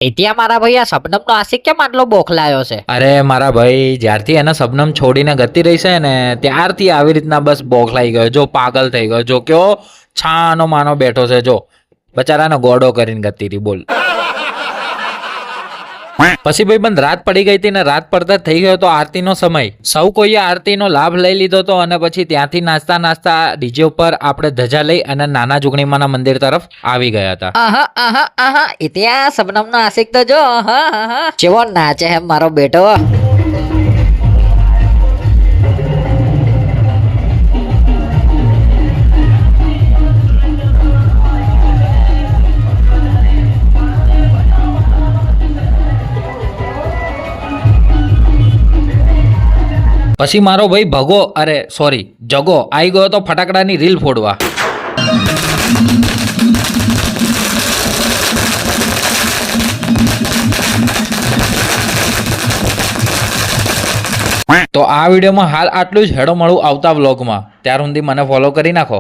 ત્યાં મારા ભાઈ આ શબનમ નો આશિક કેમ આટલો બોખલાયો છે? અરે મારા ભાઈ, જ્યારથી એને શબનમ છોડીને ગતી રહી છે ને ત્યારથી આવી રીતના બસ બોખલાઈ ગયો, જો પાગલ થઈ ગયો, જો કેવો છાનો માનો બેઠો છે, જો બચારાને ગોડો કરીને ગતી રહી, બોલ. પછી ભાઈ બંધ રાત પડી ગઈ હતી ને રાત પડતા થઈ ગયો તો આરતીનો સમય. સૌ કોઈએ આરતીનો લાભ લઈ લીધો હતો અને પછી ત્યાંથી નાસ્તા નાસ્તા ડીજે ઉપર આપણે ધજા લઈ અને નાના જોગણીમાના મંદિર તરફ આવી ગયા હતા. ત્યાં શબનમ નો આશિક તો જો કેવો નાચે હે મારો બેટો. પછી મારો ભાઈ જગો આવી ગયો તો ફટાકડાની રીલ ફોડવા. તો આ વિડીયોમાં હાલ આટલું જ. હેડો મળું આવતા વ્લોગમાં. ત્યાર સુધી મને ફોલો કરી નાખો.